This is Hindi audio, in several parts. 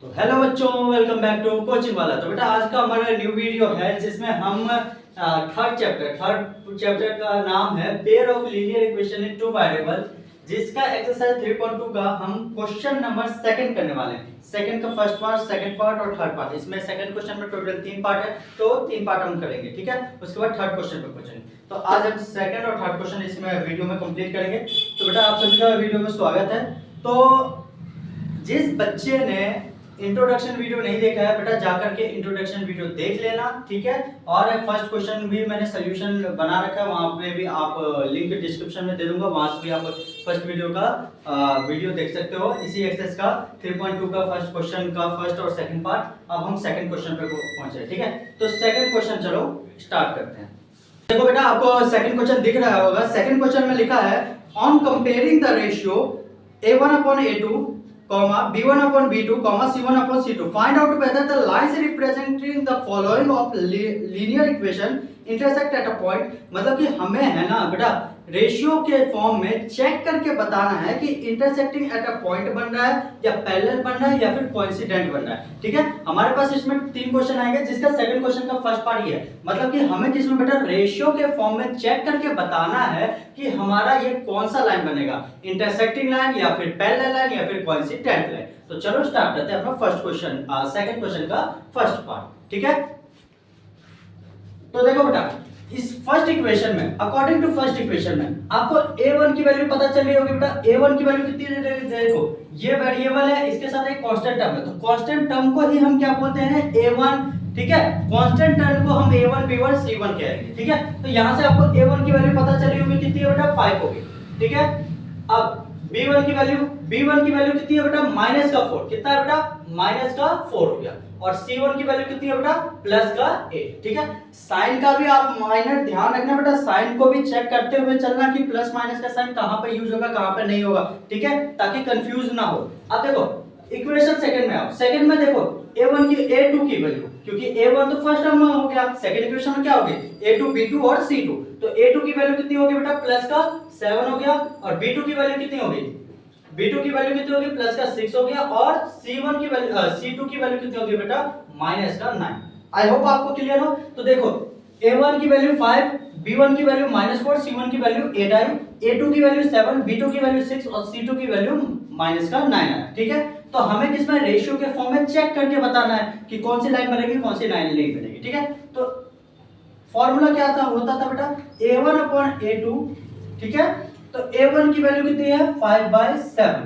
तो हेलो बच्चों, वेलकम बैक टू कोचिंग वाला। तो बेटा आज का हमारा न्यू वीडियो है जिसमें हम थर्ड चैप्टर का नाम है pair of linear equation in two variable, जिसका एक्सरसाइज 3.2 का हम क्वेश्चन नंबर सेकंड करने वाले हैं। सेकंड का फर्स्ट पार्ट, सेकंड पार्ट और थर्ड पार्ट। इसमें सेकंड क्वेश्चन में टोटल 3 पार्ट है, तो 3 पार्ट हम करेंगे, ठीक है। उसके बाद थर्ड क्वेश्चन पे पहुंचेंगे। तो आज हम सेकंड और थर्ड क्वेश्चन इसमें वीडियो में कंप्लीट करेंगे। तो बेटा आप सभी का वीडियो में स्वागत है। तो जिस बच्चे ने इंट्रोडक्शन वीडियो नहीं देखा है बेटा, जाकर के इंट्रोडक्शन वीडियो देख लेना, ठीक है। और फर्स्ट क्वेश्चन भी मैंने सोल्यूशन बना रखा है, वहां पे भी आप लिंक डिस्क्रिप्शन में दे दूंगा, वहां से भी आप फर्स्ट वीडियो का वीडियो देख सकते हो। इसी एक्सरसाइज का 3.2 का फर्स्ट क्वेश्चन का फर्स्ट और सेकंड पार्ट। अब हम सेकंड क्वेश्चन पे पहुंचे, ठीक है। तो सेकंड क्वेश्चन चलो स्टार्ट करते हैं। देखो बेटा आपको सेकंड क्वेश्चन दिख रहा होगा। सेकंड क्वेश्चन में लिखा है on comparing the ratio a1/a2, b1/b2, c1/c2, find out whether the lines representing the following of linear equation intersect at a point। मतलब कि हमें है ना बेटा रेशियो के फॉर्म में चेक करके बताना है कि इंटरसेक्टिंग एट अ पॉइंट बन रहा है या पैरेलल बन रहा है या फिर कोइंसिडेंट बन रहा है, ठीक है। हमारे पास इसमें 3 क्वेश्चन आएंगे, जिसका सेकंड क्वेश्चन का फर्स्ट पार्ट ये है। मतलब कि हमें जिसमें बेटा रेशियो के फॉर्म में चेक करके बताना है कि हमारा ये कौन सा लाइन बनेगा, इंटरसेक्टिंग लाइन या फिर पैरेलल लाइन या फिर कोइंसिडेंट लाइन। तो चलो स्टार्ट करते हैं अपना फर्स्ट क्वेश्चन, सेकंड क्वेश्चन का फर्स्ट पार्ट, ठीक है। तो देखो बेटा इस फर्स्ट इक्वेशन में, अकॉर्डिंग टू फर्स्ट इक्वेशन में आपको a1 की वैल्यू पता चल रही होगी बेटा। a1 की वैल्यू कितनी दे रही है, देखो ये वेरिएबल है, इसके साथ एक कांस्टेंट टर्म है, तो कांस्टेंट टर्म को ही हम क्या बोलते हैं a1, ठीक है। कांस्टेंट टर्म को हम a1 b1 c1 कहेंगे, ठीक है। तो यहां से आपको a1 की वैल्यू पता चली होगी, कितनी है बेटा 5 होगी, ठीक है। अब b1 की वैल्यू कितनी है बेटा -4, कितना है बेटा -4 हो गया। और c1 की वैल्यू कितनी है बेटा +8, ठीक है। साइन का भी आप माइनर ध्यान रखना बेटा, साइन को भी चेक करते हुए चलना कि प्लस माइनस का साइन कहां पे यूज होगा कहां पे नहीं होगा, ठीक है, ताकि कंफ्यूज ना हो। अब देखो इक्वेशन सेकंड में आओ। सेकंड में देखो a1 की a2 की वैल्यू, क्योंकि a1 तो फर्स्ट टर्म में हो गया, सेकंड इक्वेशन में क्या होगी a2 b2 और c2। तो a2 की वैल्यू कितनी होगी बेटा +7 हो गया, और b2 की वैल्यू कितनी होगी, b2 की वैल्यू कितनी होगी +6 हो गया, और c1 की वैल्यू c2 की वैल्यू कितनी होगी बेटा -9। आई होप आपको क्लियर हो। तो देखो a1 की वैल्यू 5, b1 की वैल्यू -4, c1 की वैल्यू 8 आई, a2 की वैल्यू 7, b2 की वैल्यू 6 और c2 की वैल्यू -9 आया, ठीक है। तो हमें किसमें रेशियो के फॉर्म में चेक करके बताना है कि कौन सी लाइन बनेगी कौन सी लाइन नहीं बनेगी, ठीक है। तो फॉर्मूला क्या था, होता था बेटा a1/a2, ठीक है। तो a1 की वैल्यू कितनी है 5/7,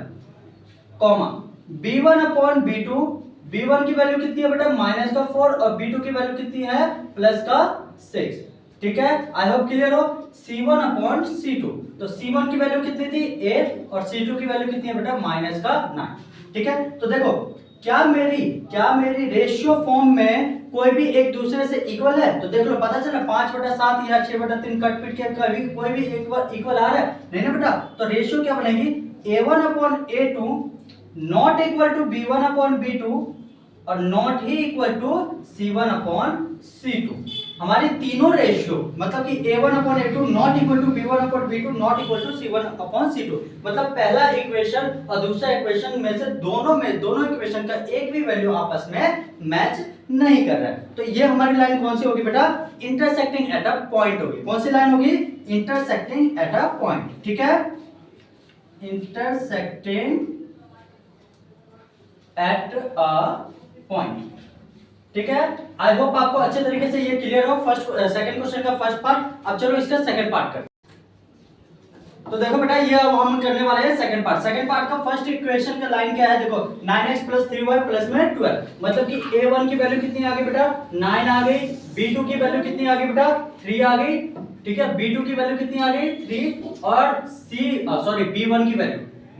b1/b2, b1 की वैल्यू कितनी है बेटा -4 और b2 की वैल्यू कितनी है +6, ठीक है। आई होप क्लियर हो। c1/c2, तो c1 की वैल्यू कितनी थी 8 और c2 की वैल्यू कितनी है बेटा -9, ठीक है। तो देखो क्या मेरी रेशियो फॉर्म में कोई भी एक दूसरे से इक्वल है, तो देख लो पता चला 5/7 या 6/3 कट पिट के कभी कोई भी इक्वल आ रहा है नहीं ना बेटा। तो रेशियो क्या बनेगी a1/a2 not equal to b1/b2 और not he equal to c1/c2। हमारी तीनों रेशियो मतलब कि a1/a2 not equal to b1/b2 not equal to c1/c2। मतलब पहला इक्वेशन और दूसरा इक्वेशन में से दोनों इक्वेशन का एक भी वैल्यू आपस में मैच नहीं कर रहा है। तो ये हमारी लाइन कौन सी होगी बेटा इंटरसेक्टिंग एट अ पॉइंट होगी। कौन सी लाइन होगी इंटरसेक्टिंग एट अ पॉइंट, ठीक है। इंटरसेक्टिंग एट अ पॉइंट, ठीक है। आई होप आपको अच्छे तरीके से ये क्लियर हो सेकंड क्वेश्चन का फर्स्ट पार्ट। अब चलो इसका सेकंड पार्ट करते हैं। तो देखो बेटा ये अब हम करने वाले हैं सेकंड पार्ट का फर्स्ट इक्वेशन का लाइन क्या है, देखो 9x + 3y + में 12। मतलब कि a1 की वैल्यू कितनी आ गई बेटा 9 आ गई, b2 की वैल्यू कितनी आ गई बेटा 3 आ गई, ठीक है। b2 की वैल्यू कितनी आ गई 3 और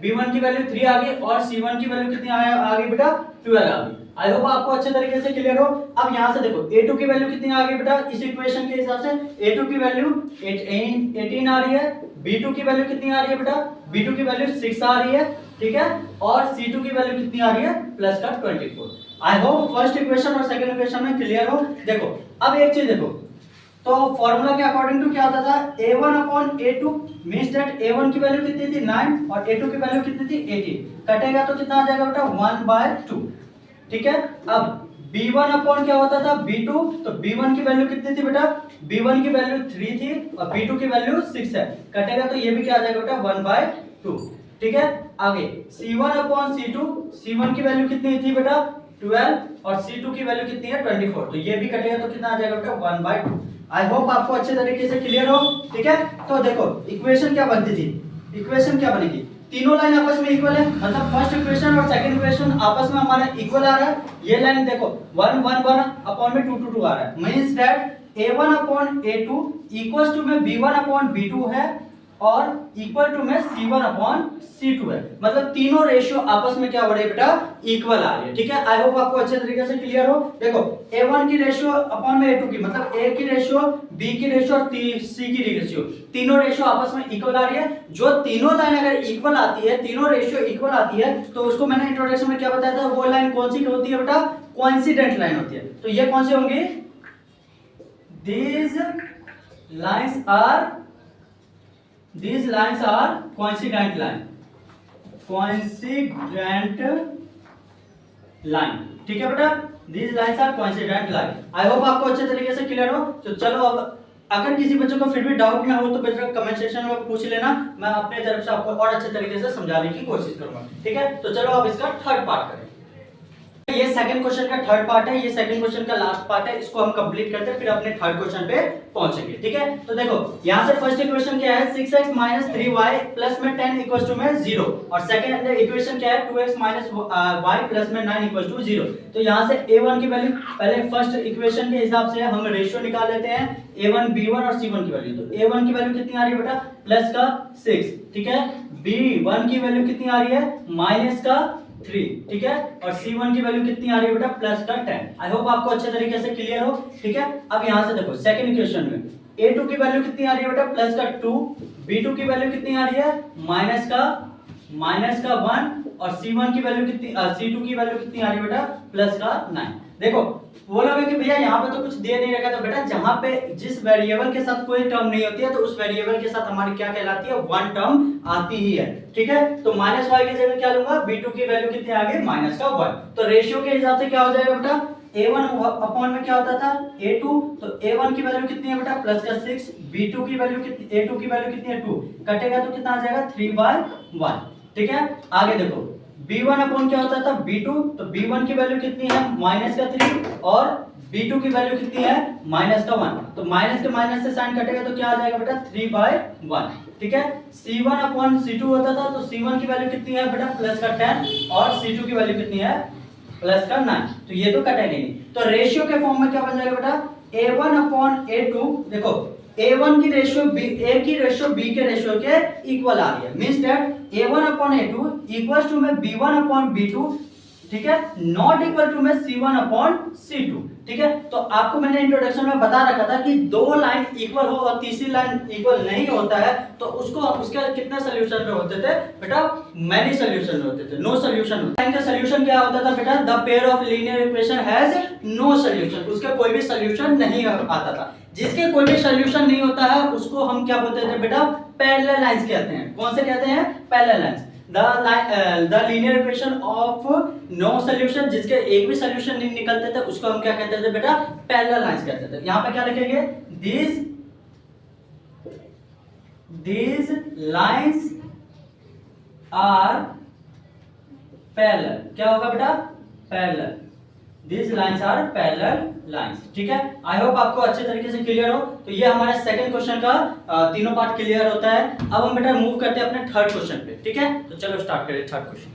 b1 की वैल्यू 3 आ गई और c1 की वैल्यू कितनी आ गई बेटा 12 आ गई। आई होप आपको अच्छे तरीके से क्लियर हो। अब यहां से देखो a2 की वैल्यू कितनी आ गई बेटा इस इक्वेशन के हिसाब से a2 की वैल्यू 18 आ रही है, b2 की वैल्यू कितनी आ रही है बेटा b2 की वैल्यू 6 आ रही है, ठीक है। और c2 की वैल्यू कितनी आ रही है +24। आई होप फर्स्ट इक्वेशन और सेकंड इक्वेशन में क्लियर हो। देखो अब एक चीज देखो, तो फॉर्मूला के अकॉर्डिंग टू क्या होता था a1/a2 मींस दैट a1 की वैल्यू कितनी थी 9 और a2 की वैल्यू कितनी थी 18, कटेगा तो कितना आ जाएगा बेटा 1/2, ठीक है। अब b1 अपॉन क्या होता था b2, तो b1 की वैल्यू कितनी थी बेटा, b1 की वैल्यू 3 थी और b2 की वैल्यू 6 है, कटेगा तो ये भी क्या आ जाएगा बेटा 1/2, ठीक है। आगे c1 अपॉन c2, c1 की वैल्यू कितनी थी बेटा 12 और c2 की वैल्यू कितनी है 24, तो ये भी कटेगा तो कितना आ जाएगा बेटा 1/2। आई होप आपको अच्छे तरीके से क्लियर हो, ठीक है। तो देखो इक्वेशन क्या बनती थी, इक्वेशन क्या बनेगी, तीनों लाइन आपस में इक्वल है, मतलब फर्स्ट इक्वेशन और सेकंड इक्वेशन आपस में हमारा इक्वल आ रहा है। ये लाइन देखो 1 1 1 अपॉन में 2 2 2 आ रहा है, means that a1 upon a2 equals to में b1 अपॉन b2 है और इक्वल टू में c1 अपॉन c2 है, मतलब तीनों रेशियो आपस में क्या हो रही है बेटा इक्वल आ रही है, ठीक है। आई होप आपको अच्छे तरीके से क्लियर हो। देखो a1 की रेशियो अपॉन में a2 की, मतलब a की रेशियो, b की रेशियो और c की रेशियो, तीनों रेशियो आपस में इक्वल आ रही है। जो तीनों लाइन अगर इक्वल आती है, तीनों रेशियो इक्वल आती है, तो उसको मैंने इंट्रोडक्शन में क्या बताया था, वो लाइन कौन सी होती है बेटा, कोइंसिडेंट लाइन होती है। तो ये कौन सी होंगी, these lines are coincident line, ठीक है बेटा, these lines are coincident line। I hope आपको अच्छे तरीके से क्लियर हो। तो चलो अब अगर किसी बच्चे को फिर भी डाउट में हो तो बेटा कमेंट सेक्शन में पूछ लेना, मैं अपने तरफ से आपको और अच्छे तरीके से समझाने की कोशिश करूंगा, ठीक है। तो चलो अब इसका थर्ड पार्ट करें। ये सेकंड क्वेश्चन का थर्ड पार्ट है, ये सेकंड क्वेश्चन का लास्ट पार्ट है, इसको हम कंप्लीट करते हैं फिर अपने थर्ड क्वेश्चन पे पहुंचेंगे, ठीक है। तो देखो यहां से फर्स्ट इक्वेशन क्या है 6x - 3y प्लस में 10 इक्वल्स टू में 0 और सेकंड इक्वेशन क्या है 2x - y प्लस में 9 इक्वल्स टू 0। तो यहां से a1 की वैल्यू, पहले फर्स्ट इक्वेशन के हिसाब से हम रेशियो निकाल लेते हैं a1 b1 और c1 की वैल्यू। तो a1 की वैल्यू कितनी आ रही है बेटा प्लस का 6, ठीक है। b1 की वैल्यू कितनी आ रही है माइनस का 3, ठीक है। और c1 की वैल्यू कितनी आ रही है बेटा प्लस का 10। आई होप आपको अच्छे तरीके से क्लियर हो, ठीक है। अब यहां से देखो सेकंड इक्वेशन में a2 की वैल्यू कितनी आ रही है बेटा प्लस का 2, b2 की वैल्यू कितनी आ रही है माइनस का 1 और c1 की वैल्यू कितनी, c2 की वैल्यू कितनी आ रही है बेटा प्लस का 9। देखो बोलोगे कि भैया यहाँ पे तो कुछ दे नहीं रखा, तो बेटा जहां पे जिस वेरिएबल के साथ कोई टर्म नहीं होती है तो उस वेरिएबल के साथ हमारी क्या कहलाती है, वन टर्म आती ही है, ठीक है। तो माइनस वाई की जगह क्या लूंगा, b2 की वैल्यू कितनी आ गई माइनस का 1। तो रेशियो के हिसाब से क्या हो जाएगा बेटा, a1 अपॉन में क्या होता था a2, तो a1 की वैल्यू कितनी है बेटा प्लस का 6, b2 की वैल्यू कितनी, a2 की वैल्यू कितनी है 2, कटेगा तो कितना आ जाएगा 3/1, ठीक है। आगे देखो b1 अपॉन क्या होता था b2, तो b1 की वैल्यू कितनी है माइनस का 3 और b2 की वैल्यू कितनी है माइनस का 1, तो माइनस के माइनस से साइन कटेगा तो क्या आ जाएगा बेटा 3/1, ठीक है। c1 अपॉन c2 होता था, तो c1 की वैल्यू कितनी है बेटा प्लस का 10 और c2 की वैल्यू कितनी है प्लस का 9, तो ये तो कटेंगे नहीं। तो रेशियो के फॉर्म में क्या बन जाएगा बेटा a1 अपॉन a2, देखो a1 की रेशियो a की रेशियो b के रेशियो के इक्वल आ रही है, means that a1 upon a2 equals to में b1 अपॉन b2, ठीक है, नॉट इक्वल टू में c1 अपॉन c2, ठीक है। तो आपको मैंने इंट्रोडक्शन में बता रखा था कि दो लाइन इक्वल हो और तीसरी लाइन इक्वल नहीं होता है तो उसको उसके कितने सॉल्यूशन में होते थे बेटा, मैनी सॉल्यूशन में होते थे, नो सॉल्यूशन। लाइन का सॉल्यूशन क्या होता था बेटा, the pair of linear equation has no solution, उसका कोई भी सॉल्यूशन नहीं आता था। जिसके कोई भी सॉल्यूशन नहीं होता है उसको हम क्या बोलते थे बेटा, पैरेलल लाइंस कहते हैं। कौन से कहते हैं, parallel lines. the linear equation of no solution, जिसके एक भी सॉल्यूशन नहीं निकलते थे उसको हम क्या कहते थे बेटा, पैरेलल लाइंस कहते थे। यहाँ पे क्या लिखेंगे, these lines are parallel, क्या होगा बेटा parallel, these lines are parallel lines, ठीक है। आई होप आपको अच्छे तरीके से क्लियर हो। तो ये हमारे सेकंड क्वेश्चन का तीनों पार्ट क्लियर होता है। अब हम बेटा मूव करते हैं अपने थर्ड क्वेश्चन पे, ठीक है। तो चलो स्टार्ट करें थर्ड क्वेश्चन।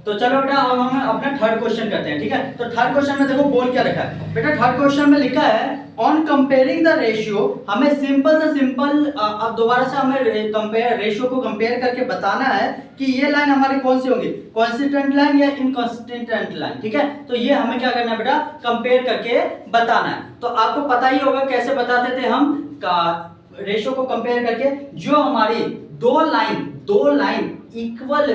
तो चलो बेटा अब हम अपना थर्ड क्वेश्चन करते हैं, ठीक है। तो थर्ड क्वेश्चन में देखो बोल क्या लिखा है बेटा, थर्ड क्वेश्चन में लिखा है ऑन कंपेयरिंग द रेशियो, हमें सिंपल से सिंपल अब दोबारा से हमें कंपेयर रेशियो को कंपेयर करके बताना है कि ये लाइन हमारी कौन सी होगी, कांस्टेंट लाइन या इनकांस्टेंट लाइन, ठीक है। तो ये हमें क्या करना है बेटा, कंपेयर करके बताना है। तो आपको पता ही होगा कैसे बताते थे हम रेशियो को कंपेयर करके, जो हमारी दो लाइन इक्वल,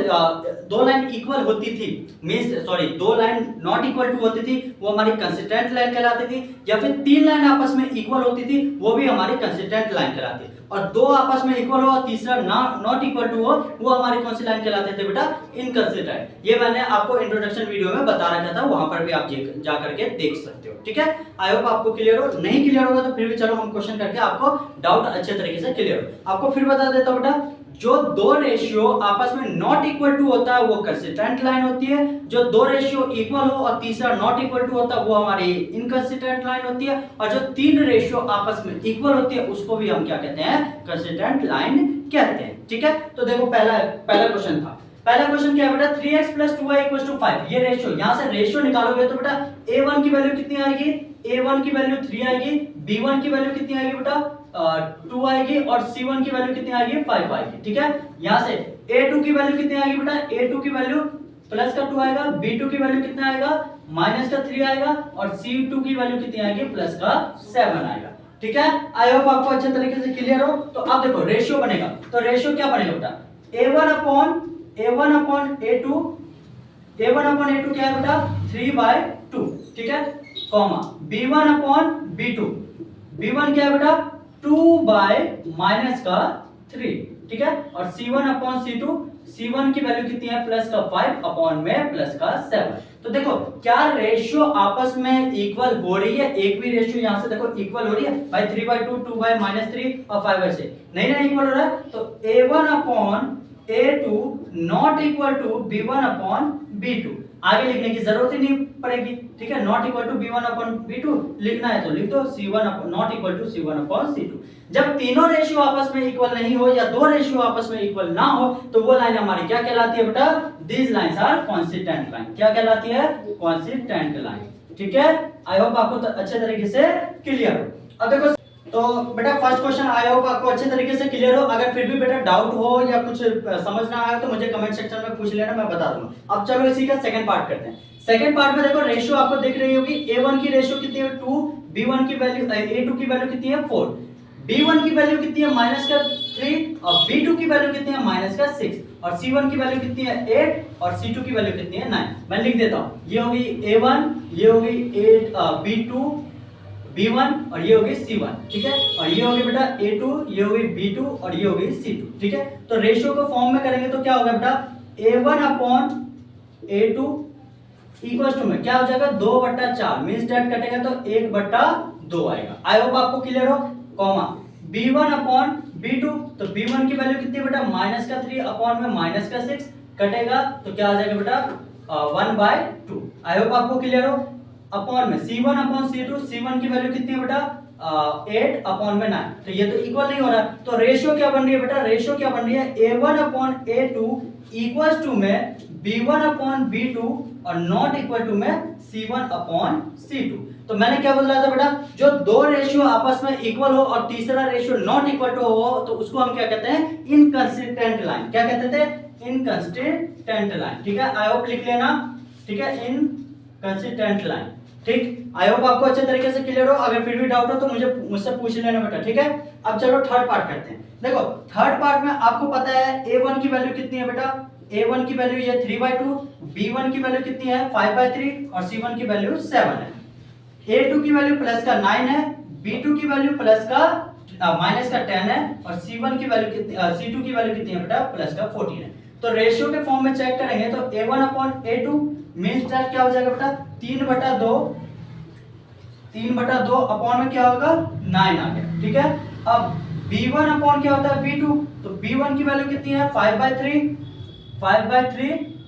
दो लाइन इक्वल होती थी, मींस सॉरी दो लाइन नॉट इक्वल टू होती थी, वो हमारी कंसिस्टेंट लाइन कहलाती थी, या फिर तीन लाइन आपस में इक्वल होती थी, वो भी हमारी कंसिस्टेंट लाइन कहलाती है। और दो आपस में इक्वल हो और तीसरा नॉट इक्वल टू हो, वो हमारी कौन सी लाइन कहलाते थे बेटा? इनकंसिस्टेंट। ये मैंने आपको इंट्रोडक्शन वीडियो में बता रखा था, वहां पर भी आप जा करके देख सकते हो। ठीक है, आई होप आपको क्लियर हो। नहीं क्लियर होगा तो फिर भी चलो हम क्वेश्चन करके आपको डाउट अच्छे तरीके से क्लियर हो। आपको फिर बता देता हूं बेटा, जो दो रेशियो आपस में नॉट इक्वल टू होता है वो कंसिस्टेंट लाइन होती है, जो दो रेशियो इक्वल हो और तीसरा नॉट इक्वल टू होता है वो हमारी इनकंसिस्टेंट लाइन होती है, और जो तीन रेशियो आपस में इक्वल होती है उसको भी हम क्या कहते हैं? कंसिस्टेंट लाइन कहते हैं। ठीक है, तो देखो पहला क्वेश्चन था, पहला क्वेश्चन क्या है बेटा? 3x + 2y = 5। ये रेशियो, यहां से रेशियो निकालोगे तो बेटा a1 की वैल्यू कितनी आएगी? a1 की वैल्यू 3 आएगी, b1 की वैल्यू कितनी आएगी बेटा? 2 आएगी, और c1 की वैल्यू कितनी आएगी? 5 आएगी। ठीक है, यहां से a2 की वैल्यू कितनी आएगी बेटा? a2 की वैल्यू प्लस का 2 आएगा, b2 की वैल्यू कितना आएगा? माइनस का 3 आएगा, और c2 की वैल्यू कितनी आएगी? प्लस का 7 आएगा। ठीक है, आई होप आपको अच्छे तरीके से क्लियर हो। तो अब देखो रेशियो बनेगा, तो रेशियो क्या बनेगा बेटा? a1 अपॉन a2 क्या है बेटा? 3/2। ठीक है, कॉमा b1 अपॉन b1 क्या है बेटा? 2/-3। ठीक है, और c1 अपॉन c1 की वैल्यू कितनी है? प्लस का 5 अपॉन में प्लस का 7। तो देखो क्या रेशियो आपस में इक्वल हो रही है? एक भी रेशियो यहां से देखो इक्वल हो रही है भाई? 3/2, 2/-3 और 5/6 नहीं इक्वल हो रहा है। तो a1 upon a2 not equal to b1 upon b2। आगे लिखने की जरूरत ही नहीं पड़ेगी। ठीक है, not equal to b1 upon b2 लिखना है तो लिख दो c1 not equal to c1 upon c2। जब तीनों रेशियो आपस में इक्वल नहीं हो या दो रेशियो आपस में इक्वल ना हो तो वो लाइन हमारी क्या कहलाती है बेटा? These lines are consistent line. क्या कहलाती है? Consistent line. ठीक है, आई होप आपको अच्छे तरीके से क्लियर हो। अब देखो तो बेटा फर्स्ट क्वेश्चन आई होप आपको अच्छे तरीके से क्लियर हो। अगर फिर भी बेटा डाउट हो या कुछ समझ ना आए तो मुझे कमेंट सेक्शन में पूछ लेना, मैं बता दूंगा। अब चलो इसी का सेकंड पार्ट करते हैं। सेकंड पार्ट में देखो रेशियो आपको दिख रही होगी, a1 की रेशियो कितनी है? 2, b1 की वैल्यू a2 की वैल्यू कितनी है? 4, b1 की वैल्यू कितनी है? -3, और b2 की वैल्यू कितनी है? -6, और c1 की वैल्यू कितनी है? 8, और c2 की वैल्यू कितनी है? 9। मैं लिख देता हूं, ये होगी a1, ये होगी 8 b2 b1, और ये होगी c1। ठीक है, और ये होगी बेटा a2, ये होगी b2, और ये होगी c2। ठीक है, तो रेशियो को फॉर्म में करेंगे तो क्या होगा बेटा? a1 upon a2 equals to में क्या हो जाएगा? 2/4, मींस डेट कटेगा तो 1/2 आएगा। आई होप आपको क्लियर हो। कॉमा b1 अपॉन b2, तो b1 की वैल्यू कितनी है बेटा? -3 अपॉन में -6 कटेगा तो क्या आ जाएगा बेटा? 1/2। आई होप आपको क्लियर हो। अपॉन में c1 अपॉन c2, c1 की वैल्यू कितनी है बेटा? 8 अपॉन में 9। तो ये तो इक्वल नहीं हो रहा, तो रेशियो क्या बन रही है बेटा? रेशियो क्या बन रही है? a1 upon a2 equals to में b1 अपॉन b2, और नॉट इक्वल टू में c1 अपॉन c2। तो मैंने क्या बोल रहा था बेटा? जो दो रेशियो आपस में इक्वल हो और तीसरा रेशियो नॉट इक्वल टू हो तो उसको हम क्या कहते हैं? Inconsistent line. क्या कहते थे? Inconsistent line. ठीक है, आई होप लिख लेना। ठीक है, इनकंसिस्टेंट लाइन। ठीक, आई होप आपको अच्छे तरीके से क्लियर हो। अगर फिर भी डाउट हो तो मुझसे पूछ लेना बेटा। ठीक है, अब चलो थर्ड पार्ट करते हैं। देखो थर्ड पार्ट में आपको पता है a1 की वैल्यू कितनी है बेटा? a1 की वैल्यू ये 3/2, b1 की वैल्यू कितनी है? 5/3, और c1 की वैल्यू 7 है। a2 की वैल्यू प्लस का 9 है, b2 की वैल्यू प्लस का माइनस का 10 है, और c1 की वैल्यू कितनी c2 की वैल्यू कितनी है बेटा? प्लस का 14 है। तो रेशियो के फॉर्म में चेक करेंगे तो a1 upon a2 means that क्या हो जाएगा बेटा? 3/2 अपॉन में क्या होगा? 9 आ गया। ठीक है, अब b1 अपॉन क्या होता है? b2, तो b1 की वैल्यू कितनी है? 5/3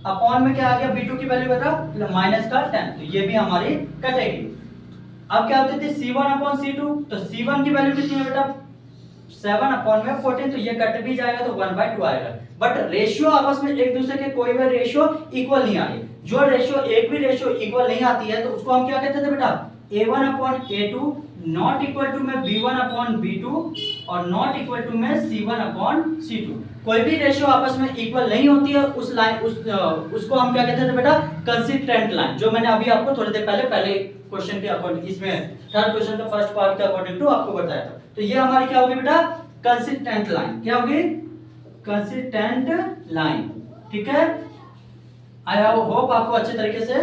अपॉन में क्या आ गया? b2 की वैल्यू बेटा माइनस का 10, तो ये भी हमारी कटेगी। अब क्या होती थी? c1 अपॉन c2, तो c1 की वैल्यू कितनी है बेटा? 7 अपॉन में 14, तो ये कट भी जाएगा तो 1/2 आएगा। बट रेशियो आपस में एक दूसरे के कोई भी रेशियो इक्वल नहीं आ रही। जो रेशियो एक भी रेशियो इक्वल नहीं आती है तो उसको हम क्या कहते थे बेटा? a1 upon a2 not equal to में b1 अपॉन b2, और नॉट इक्वल टू में c1 अपॉन c2। कोई भी रेशियो आपस में इक्वल नहीं होती है उस लाइन उसको हम क्या कहते थे बेटा? Consistent line. जो मैंने अभी आपको थोड़ी देर पहले क्वेश्चन के अकॉर्डिंग, इसमें थर्ड क्वेश्चन का फर्स्ट पार्ट के अकॉर्डिंग टू आपको बताया था। तो ये हमारी क्या होगी बेटा? Consistent line. क्या होगी? Consistent line. ठीक है, आई होप आपको अच्छे तरीके से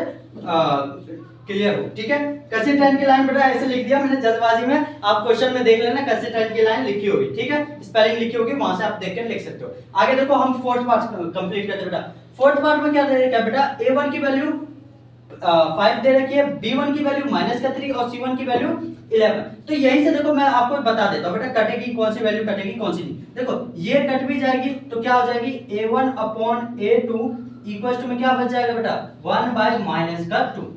क्लियर हो। ठीक है, कंसिस्टेंट की लाइन बेटा ऐसे लिख दिया मैंने जल्दबाजी में, आप क्वेश्चन में देख लेना कंसिस्टेंट की लाइन लिखी होगी। ठीक है, स्पेलिंग लिखी होगी, वहां से आप देख कर लिख सकते हो। आगे देखो हम फोर्थ पार्ट कंप्लीट करते हैं बेटा। फोर्थ पार्ट में क्या दे रखा है बेटा, a1 की वैल्यू 5 दे रखी है, b1 की वैल्यू -3 और c1 की वैल्यू 11। तो यहीं से देखो मैं आपको बता देता हूं बेटा कटेगी कौन सी वैल्यू कटेगी कौन सी नहीं। देखो ये कट भी जाएगी तो क्या हो जाएगी a1 upon a2 equal to में क्या बच जाएगा बेटा 1 बाय -2।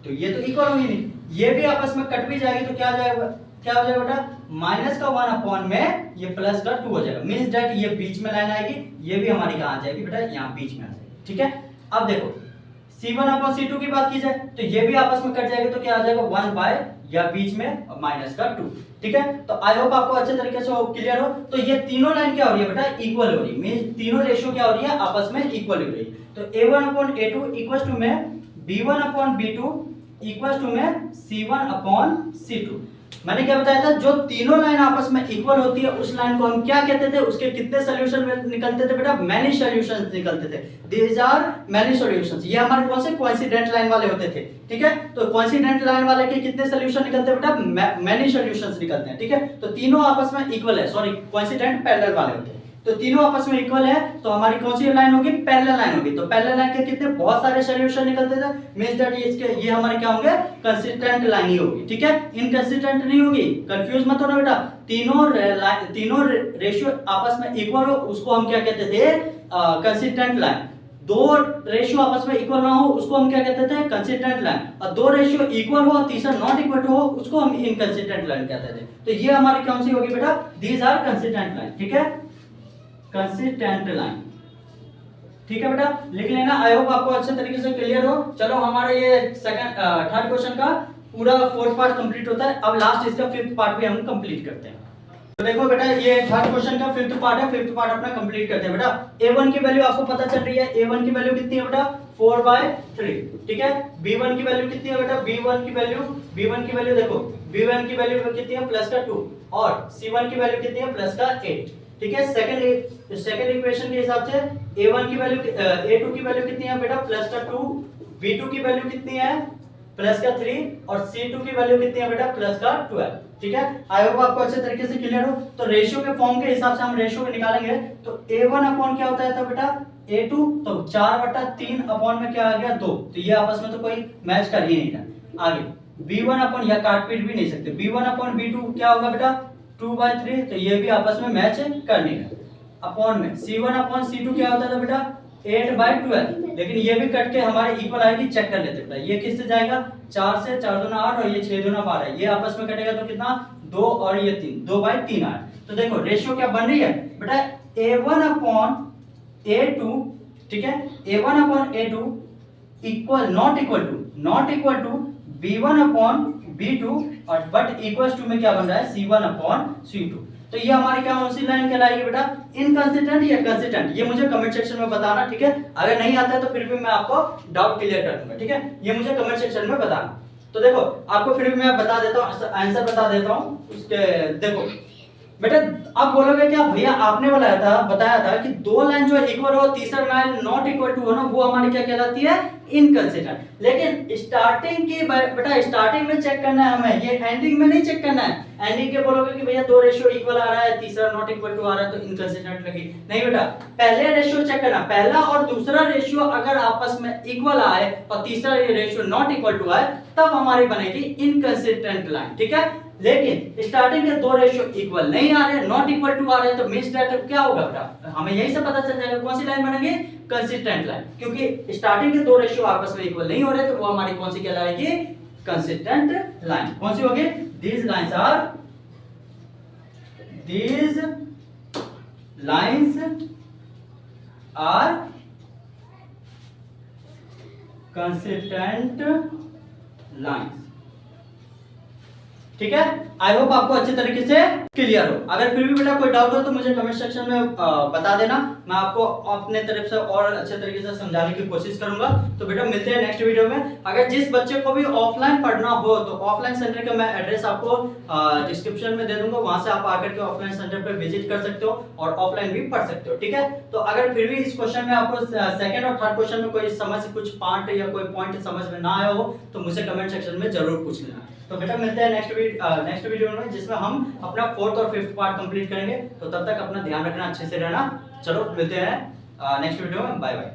तो ये तो इक्वल होगी नहीं, ये भी आपस में कट भी जाएगी तो क्या हो जाएगा, क्या हो जाएगा बेटा -1 अपॉन में ये +2 हो जाएगा। मींस दैट ये बीच में लाइन आएगी, ये भी हमारी कहां आ जाएगी बेटा यहां बीच में आ जाएगी। ठीक है, अब देखो C1 अपॉन C2 की बात की जाए तो ये भी आपस में कट जाएगी तो क्या आ जाएगा 1 बाय या बीच में -2। ठीक है, तो आई होप आपको अच्छे तरीके से क्लियर हो। तो ये तीनों लाइन क्या हो रही है बेटा इक्वल हो रही है, मींस तीनों रेशियो क्या हो रही है आपस में इक्वल हो रही है। तो a1 upon a2 equal to में b1 upon b2 equal to में c1 अपॉन c2। मैंने क्या बताया था, जो तीनों लाइन आपस में इक्वल होती है उस लाइन को हम क्या कहते थे, उसके कितने सॉल्यूशन निकलते थे बेटा मैनी सॉल्यूशंस निकलते थे। दीज आर मैनी सॉल्यूशंस, ये हमारे कौन से कोइंसिडेंट लाइन वाले होते थे। ठीक है, तो कोइंसिडेंट लाइन वाले के कितने सॉल्यूशन निकलते हैं बेटा मैनी सॉल्यूशंस निकलते हैं। ठीक है, तो तीनों आपस में इक्वल है, सॉरी कोइंसिडेंट पैरेलल वाले होते हैं। तो तीनों आपस में इक्वल है तो हमारी कौन सी लाइन होगी पैरेलल लाइन होगी। तो पैरेलल लाइन के कितने बहुत सारे सॉल्यूशन निकलते थे, मींस दैट ये हमारे क्या होंगे कंसिस्टेंट लाइन ही होगी। ठीक है, इनकंसिस्टेंट नहीं होगी, कंफ्यूज मत होना बेटा। तीनों रेशियो आपस में इक्वल हो उसको हम क्या कहते थे कंसिस्टेंट लाइन। दो रेशियो आपस में इक्वल ना हो उसको हम क्या कहते थे कंसिस्टेंट लाइन, और दो रेशियो इक्वल हो तीसरा नॉट इक्वल हो उसको हम इनकंसिस्टेंट लाइन कहते थे। तो ये हमारी कौन सी होगी बेटा, दीज आर कंसिस्टेंट लाइन। ठीक है, कंसिस्टेंट लाइन। ठीक है बेटा, लिख लेना। आई होप आपको अच्छे तरीके से क्लियर हो। चलो हमारा ये सेकंड थर्ड क्वेश्चन का पूरा फोर्थ पार्ट कंप्लीट होता है। अब लास्ट इसका फिफ्थ पार्ट भी हम कंप्लीट करते हैं। तो देखो बेटा ये थर्ड क्वेश्चन का फिफ्थ पार्ट है, फिफ्थ पार्ट अपना कंप्लीट करते हैं बेटा। a1 की वैल्यू आपको पता चल रही है, a1 की वैल्यू कितनी है बेटा 4/3। ठीक है, b1 की वैल्यू कितनी है बेटा, b1 की वैल्यू देखो b1 की वैल्यू कितनी है +2 और c1 की वैल्यू कितनी है +8। ठीक है, सेकंड इक्वेशन के हिसाब से a1 की वैल्यू a2 की वैल्यू कितनी है बेटा +2, b2 की वैल्यू कितनी है +3 और c2 की वैल्यू कितनी है बेटा +12। ठीक है, आई होप आपको अच्छे तरीके से क्लियर हो। तो रेशियो के फॉर्म के हिसाब से हम रेशियो को निकालेंगे तो a1 अपॉन क्या होता है तो बेटा a2, तो 4/3 अपॉन में क्या आ गया 2। तो ये आपस में तो कोई मैच कर ही नहीं रहा। आगे b1 अपॉन या काट पीट भी नहीं सकते, b1 अपॉन b2 क्या होगा बेटा 2/3, तो ये भी आपस में मैच कर नहीं रहा। अपॉन में c1 अपॉन c2 क्या होता था बेटा 8/12, लेकिन ये भी कट के हमारे इक्वल आएगी, चेक कर लेते बेटा। ये किससे जाएगा 4 से, 4 दूना 8 और ये 6 दूना 12, ये आपस में कटेगा तो कितना 2 और ये 3, 2/3 आया। तो देखो रेशियो क्या बन रही है बेटा a1 अपॉन a2। ठीक है, a1 upon a2 not equal to b1 upon b2 और बट इक्वल टू में क्या बन रहा है c1 अपॉन c2। तो ये हमारी क्या कौन सी लाइन कहलाएगी बेटा इनकंसिस्टेंट या कंसिस्टेंट, ये मुझे कमेंट सेक्शन में बताना। ठीक है, अगर नहीं आता है तो फिर भी मैं आपको डाउट क्लियर कर दूंगा। ठीक है, ये मुझे कमेंट सेक्शन में बताना। तो देखो आपको फिर भी मैं बता देता हूँ, आंसर बता देता हूँ उसके। देखो बेटा आप बोलोगे क्या भैया आपने बताया था कि दो लाइन जो इक्वल हो तीसरा लाइन नॉट इक्वल टू हो ना, वो हमारी क्या कहलाती है इनकंसिस्टेंट। लेकिन स्टार्टिंग की बेटा स्टार्टिंग में चेक करना है हमें, ये एंडिंग में नहीं चेक करना है। एंडिंग के बोलोगे कि भैया दो रेशियो इक्वल आ रहा है तीसरा नॉट इक्वल टू आ रहा है तो इनकंसिस्टेंट लगी, नहीं बेटा पहले रेशियो चेक करना, पहला और दूसरा रेशियो अगर आपस में इक्वल आए और तीसरा रेशियो नॉट इक्वल टू आए तब हमारी बनेगी इनकंसिस्टेंट लाइन। ठीक है, लेकिन स्टार्टिंग के दो रेशियो इक्वल नहीं आ रहे, नॉट इक्वल टू आ रहे हैं, तो मींस दैट क्या होगा बेटा हमें यही से पता चल जाएगा कौन सी लाइन बनेगी कंसिस्टेंट लाइन, क्योंकि स्टार्टिंग के दो रेशियो आपस में इक्वल नहीं हो रहे तो वो हमारी कौन सी कहलाएगी कंसिस्टेंट लाइन। कौन सी होगी these lines are consistent lines। ठीक है। आई होप आपको अच्छे तरीके से क्लियर हो। अगर फिर भी बेटा कोई डाउट हो तो मुझे कमेंट सेक्शन में बता देना, मैं आपको अपने तरफ से और अच्छे तरीके से समझाने की कोशिश करूंगा। तो बेटा मिलते हैं नेक्स्ट वीडियो में। अगर जिस बच्चे को भी ऑफलाइन पढ़ना हो तो ऑफलाइन सेंटर का मैं एड्रेस आपको डिस्क्रिप्शन में दे दूंगा, वहां से आप आकर के ऑफलाइन सेंटर पर विजिट कर सकते हो और ऑफलाइन भी पढ़ सकते हो, ठीक है। तो अगर फिर भी इस क्वेश्चन में आपको सेकंड और थर्ड क्वेश्चन में कोई समझ कुछ पार्ट या कोई पॉइंट समझ में ना आया हो तो मुझे कमेंट सेक्शन में जरूर पूछ लेना। तो बेटा मिलते हैं नेक्स्ट वीडियो में, जिसमें हम अपना फोर्थ और फिफ्थ पार्ट कंप्लीट करेंगे। तो तब तक अपना ध्यान रखना, अच्छे से रहना। चलो मिलते हैं नेक्स्ट वीडियो में, बाय बाय।